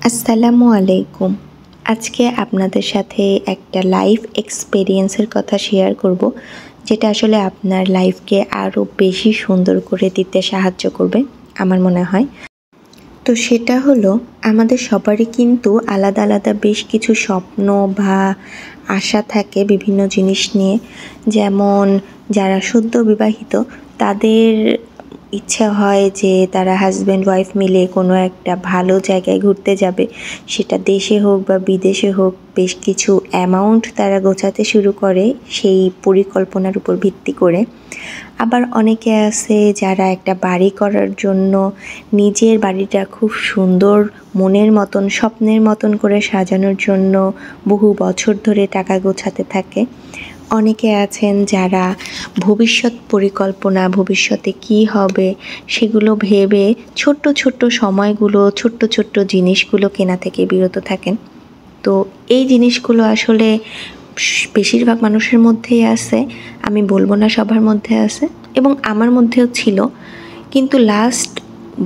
আসসালামু আলাইকুম। আজকে আপনাদের সাথে একটা লাইফ এক্সপেরিয়েন্সের কথা শেয়ার করব, যেটা আসলে আপনার লাইফকে আরও বেশি সুন্দর করে দিতে সাহায্য করবে আমার মনে হয়। তো সেটা হলো, আমাদের সবারই কিন্তু আলাদা আলাদা বেশ কিছু স্বপ্ন বা আশা থাকে বিভিন্ন জিনিস নিয়ে। যেমন যারা সদ্য বিবাহিত, তাদের ইচ্ছা হয় যে তারা হাজব্যান্ড ওয়াইফ মিলে কোনো একটা ভালো জায়গায় ঘুরতে যাবে, সেটা দেশে হোক বা বিদেশে হোক। বেশ কিছু অ্যামাউন্ট তারা গোছাতে শুরু করে সেই পরিকল্পনার উপর ভিত্তি করে। আবার অনেকে আছে যারা একটা বাড়ি করার জন্য নিজের বাড়িটা খুব সুন্দর মনের মতন স্বপ্নের মতন করে সাজানোর জন্য বহু বছর ধরে টাকা গোছাতে থাকে। অনেকে আছেন যারা ভবিষ্যৎ পরিকল্পনা, ভবিষ্যতে কী হবে সেগুলো ভেবে ছোট্ট ছোট্ট সময়গুলো, ছোট্ট ছোট্ট জিনিসগুলো কেনা থেকে বিরত থাকেন। তো এই জিনিসগুলো আসলে বেশিরভাগ মানুষের মধ্যেই আছে, আমি বলবো না সবার মধ্যে আছে, এবং আমার মধ্যেও ছিল। কিন্তু লাস্ট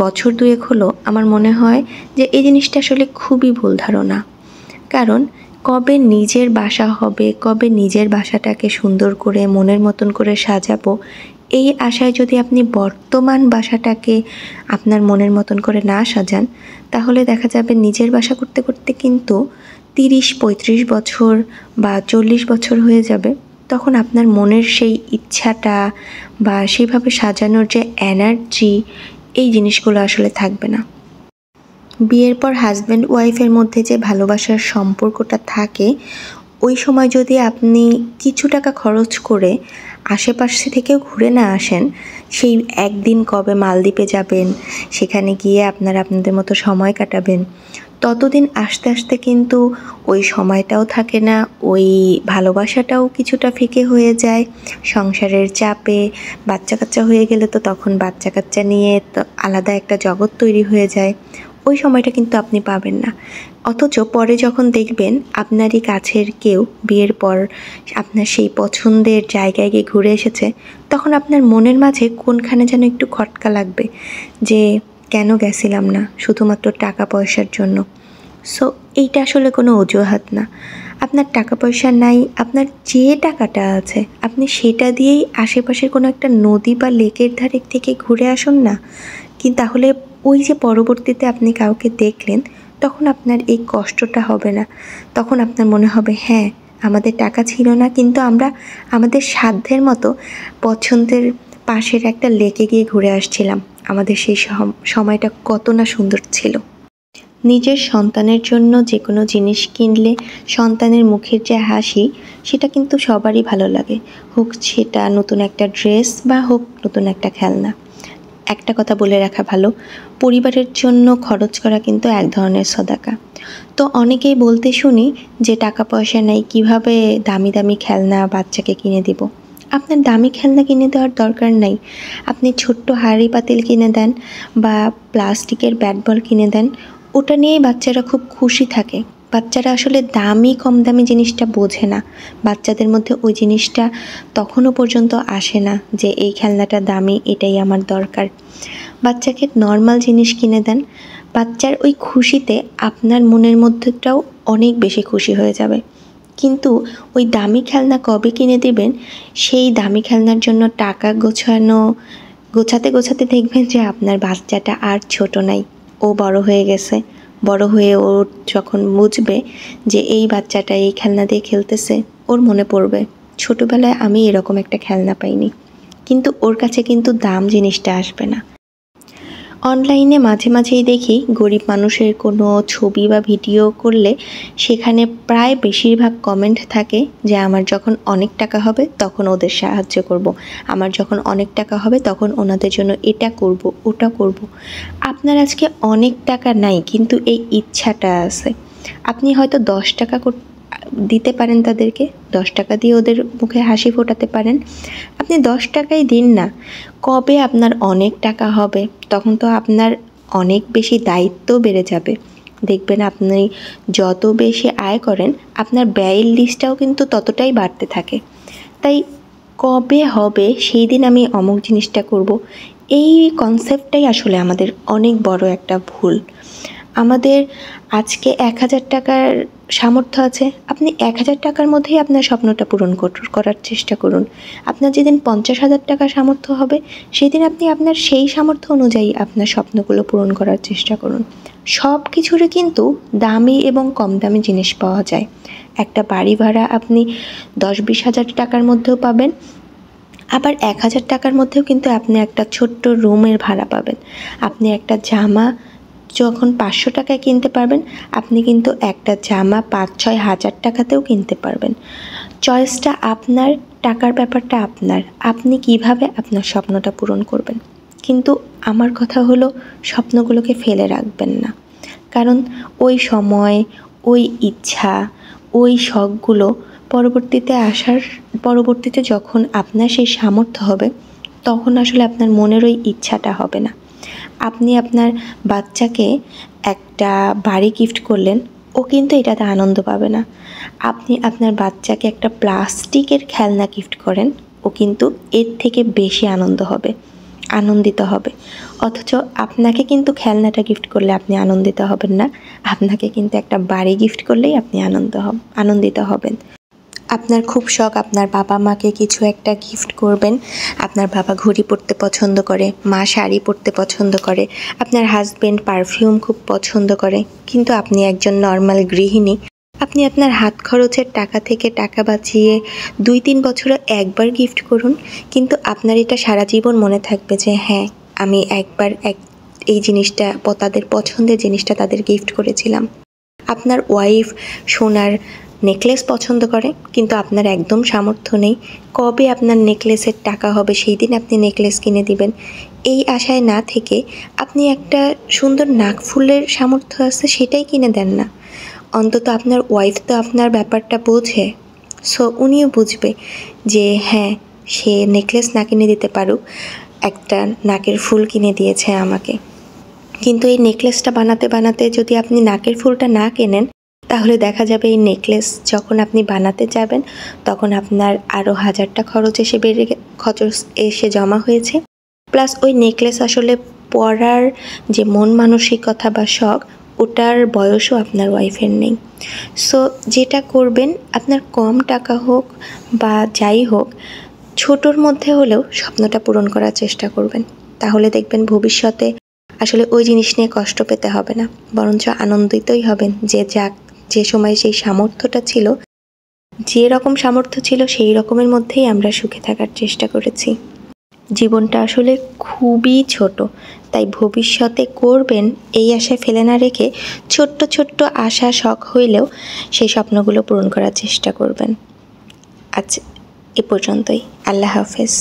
বছর দুয়েক হলো আমার মনে হয় যে এই জিনিসটা আসলে খুবই ভুল ধারণা। কারণ কবে নিজের বাসা হবে, কবে নিজের বাসাটাকে সুন্দর করে মনের মতন করে সাজাবো, এই আশায় যদি আপনি বর্তমান বাসাটাকে আপনার মনের মতন করে না সাজান, তাহলে দেখা যাবে নিজের বাসা করতে করতে কিন্তু 30-35 বছর বা 40 বছর হয়ে যাবে। তখন আপনার মনের সেই ইচ্ছাটা বা সেইভাবে সাজানোর যে এনার্জি, এই জিনিসগুলো আসলে থাকবে না। বিয়ের পর হাজব্যান্ড ওয়াইফের মধ্যে যে ভালোবাসার সম্পর্কটা থাকে, ওই সময় যদি আপনি কিছু টাকা খরচ করে আশেপাশে থেকেও ঘুরে না আসেন, সেই একদিন কবে মালদ্বীপে যাবেন, সেখানে গিয়ে আপনারা আপনাদের মতো সময় কাটাবেন, ততদিন আস্তে আস্তে কিন্তু ওই সময়টাও থাকে না, ওই ভালোবাসাটাও কিছুটা ফিকে হয়ে যায়। সংসারের চাপে বাচ্চা কাচ্চা হয়ে গেলে তো তখন বাচ্চা কাচ্চা নিয়ে তো আলাদা একটা জগৎ তৈরি হয়ে যায়। ওই সময়টা কিন্তু আপনি পাবেন না। অথচ পরে যখন দেখবেন আপনারই কাছের কেউ বিয়ের পর আপনার সেই পছন্দের জায়গায় গিয়ে ঘুরে এসেছে, তখন আপনার মনের মাঝে কোনখানে যেন একটু খটকা লাগবে যে কেন গেছিলাম না, শুধুমাত্র টাকা পয়সার জন্য। সো এইটা আসলে কোনো অজুহাত না। আপনার টাকা পয়সা নাই, আপনার যে টাকাটা আছে আপনি সেটা দিয়েই আশেপাশের কোনো একটা নদী বা লেকের ধারে থেকে ঘুরে আসুন না। কিন্তু তাহলে ওই যে পরবর্তীতে আপনি কাউকে দেখলেন, তখন আপনার এই কষ্টটা হবে না। তখন আপনার মনে হবে, হ্যাঁ, আমাদের টাকা ছিল না, কিন্তু আমরা আমাদের সাধ্যের মতো পছন্দের পাশের একটা লেকে গিয়ে ঘুরে আসছিলাম। আমাদের সেই সময়টা কত না সুন্দর ছিল। নিজের সন্তানের জন্য যে কোনো জিনিস কিনলে সন্তানের মুখের যে হাসি, সেটা কিন্তু সবারই ভালো লাগে, হোক সেটা নতুন একটা ড্রেস বা হোক নতুন একটা খেলনা। একটা কথা বলে রাখা ভালো, পরিবারের জন্য খরচ করা কিন্তু এক ধরনের সদাকা। তো অনেকেই বলতে শুনি যে টাকা পয়সা নেই, কিভাবে দামি দামি খেলনা বাচ্চাকে কিনে দিব। আপনার দামি খেলনা কিনে দেওয়ার দরকার নাই। আপনি ছোট্ট হাঁড়ি পাতিল কিনে দেন বা প্লাস্টিকের ব্যাট বল কিনে দেন, ওটা নিয়েই বাচ্চারা খুব খুশি থাকে। বাচ্চারা আসলে দামি কম দামি জিনিসটা বোঝে না। বাচ্চাদের মধ্যে ওই জিনিসটা তখনও পর্যন্ত আসে না যে এই খেলনাটা দামি, এটাই আমার দরকার। বাচ্চাকে নর্মাল জিনিস কিনে দেন, বাচ্চার ওই খুশিতে আপনার মনের মধ্যেটাও অনেক বেশি খুশি হয়ে যাবে। কিন্তু ওই দামি খেলনা কবে কিনে দেবেন, সেই দামি খেলনার জন্য টাকা গোছাতে গোছাতে দেখবেন যে আপনার বাচ্চাটা আর ছোট নাই, ও বড় হয়ে গেছে। বড় হয়ে ও যখন বুঝবে যে এই বাচ্চাটা এই খেলনা দিয়ে খেলতেছে, ওর মনে পড়বে ছোটোবেলায় আমি এরকম একটা খেলনা পাইনি। কিন্তু ওর কাছে কিন্তু দাম জিনিসটা আসবে না। অনলাইনে মাঝে মাঝেই দেখি গরিব মানুষের কোনো ছবি বা ভিডিও করলে সেখানে প্রায় বেশিরভাগ কমেন্ট থাকে যে আমার যখন অনেক টাকা হবে তখন ওদের সাহায্য করব, আমার যখন অনেক টাকা হবে তখন ওনাদের জন্য এটা করব ওটা করব। আপনার আজকে অনেক টাকা নাই, কিন্তু এই ইচ্ছাটা আছে। আপনি হয়তো 10 টাকা দিতে পারেন তাদেরকে, 10 টাকা দিয়ে ওদের মুখে হাসি ফোটাতে পারেন। আপনি 10 টাকাই দিন না, কবে আপনার অনেক টাকা হবে তখন তো আপনার অনেক বেশি দায়িত্ব বেড়ে যাবে। দেখবেন আপনি যত বেশি আয় করেন আপনার ব্যয়ের লিস্টটাও কিন্তু ততটাই বাড়তে থাকে। তাই কবে হবে সেই দিন আমি অমুক জিনিসটা করব, এই কনসেপ্টটাই আসলে আমাদের অনেক বড় একটা ভুল। আমাদের আজকে ১,০০০ টাকার সামর্থ্য আছে, আপনি ১,০০০ টাকার মধ্যেই আপনার স্বপ্নটা পূরণ করার চেষ্টা করুন। আপনার যেদিন ৫০,০০০ টাকা সামর্থ্য হবে, সেদিন আপনি আপনার সেই সামর্থ্য অনুযায়ী আপনার স্বপ্নগুলো পূরণ করার চেষ্টা করুন। সব কিছুরই কিন্তু দামি এবং কম দামি জিনিস পাওয়া যায়। একটা বাড়ি ভাড়া আপনি ১০-২০ হাজার টাকার মধ্যেও পাবেন, আবার ১,০০০ টাকার মধ্যেও কিন্তু আপনি একটা ছোট্ট রুমের ভাড়া পাবেন। আপনি একটা জামা যখন ৫০০ টাকায় কিনতে পারবেন, আপনি কিন্তু একটা জামা ৫-৬ হাজার টাকাতেও কিনতে পারবেন। চয়েসটা আপনার, টাকার ব্যাপারটা আপনার। আপনি কিভাবে আপনার স্বপ্নটা পূরণ করবেন। কিন্তু আমার কথা হলো, স্বপ্নগুলোকে ফেলে রাখবেন না। কারণ ওই সময়, ওই ইচ্ছা, ওই শখগুলো পরবর্তীতে যখন আপনার সেই সামর্থ্য হবে, তখন আসলে আপনার মনের ওই ইচ্ছাটা হবে না। আপনি আপনার বাচ্চাকে একটা বাড়ি গিফট করলেন, ও কিন্তু এটাতে আনন্দ পাবে না। আপনি আপনার বাচ্চাকে একটা প্লাস্টিকের খেলনা গিফট করেন, ও কিন্তু এর থেকে বেশি আনন্দিত হবে। অথচ আপনাকে কিন্তু খেলনাটা গিফট করলে আপনি আনন্দিত হবেন না, আপনাকে কিন্তু একটা বাড়ি গিফট করলেই আপনি আনন্দিত হবেন। আপনার খুব শখ আপনার বাবা মাকে কিছু একটা গিফট করবেন। আপনার বাবা ঘড়ি পরতে পছন্দ করে, মা শাড়ি পরতে পছন্দ করে, আপনার হাজব্যান্ড পারফিউম খুব পছন্দ করে, কিন্তু আপনি একজন নর্মাল গৃহিণী। আপনি আপনার হাত খরচের টাকা থেকে টাকা বাঁচিয়ে ২-৩ বছরে একবার গিফট করুন, কিন্তু আপনার এটা সারা জীবন মনে থাকবে যে হ্যাঁ, আমি একবার এই জিনিসটা, তাদের পছন্দের জিনিসটা তাদের গিফট করেছিলাম। আপনার ওয়াইফ সোনার নেকলেস পছন্দ করে, কিন্তু আপনার একদম সামর্থ্য নেই। কবে আপনার নেকলেসের টাকা হবে সেই দিন আপনি নেকলেস কিনে দিবেন। এই আশায় না থেকে আপনি একটা সুন্দর নাকফুলের সামর্থ্য আছে, সেটাই কিনে দেন না। অন্তত আপনার ওয়াইফ তো আপনার ব্যাপারটা বোঝে, সো উনিও বুঝবে যে হ্যাঁ, সে নেকলেস না কিনে দিতে পারুক, একটা নাকের ফুল কিনে দিয়েছে আমাকে। কিন্তু এই নেকলেসটা বানাতে যদি আপনি নাকের ফুলটা না কেনেন, তাহলে দেখা যাবে এই নেকলেস যখন আপনি বানাতে যাবেন, তখন আপনার আরও ১,০০০টা খরচ এসে জমা হয়েছে। প্লাস ওই নেকলেস আসলে পরার যে মন মানসিকতা বা শখ, ওটার বয়সও আপনার ওয়াইফের নেই। সো যেটা করবেন, আপনার কম টাকা হোক বা যাই হোক, ছোটোর মধ্যে হলেও স্বপ্নটা পূরণ করার চেষ্টা করবেন। তাহলে দেখবেন ভবিষ্যতে আসলে ওই জিনিস নিয়ে কষ্ট পেতে হবে না, বরঞ্চ আনন্দিতই হবেন যে সময় সেই সামর্থ্যটা ছিল, যে রকম সামর্থ্য ছিল সেই রকমের মধ্যেই আমরা সুখে থাকার চেষ্টা করেছি। জীবনটা আসলে খুবই ছোট, তাই ভবিষ্যতে করবেন এই আশায় ফেলে না রেখে ছোট্ট ছোট্ট আশা, শখ হইলেও সেই স্বপ্নগুলো পূরণ করার চেষ্টা করবেন। আজ এ পর্যন্তই। আল্লাহ হাফেজ।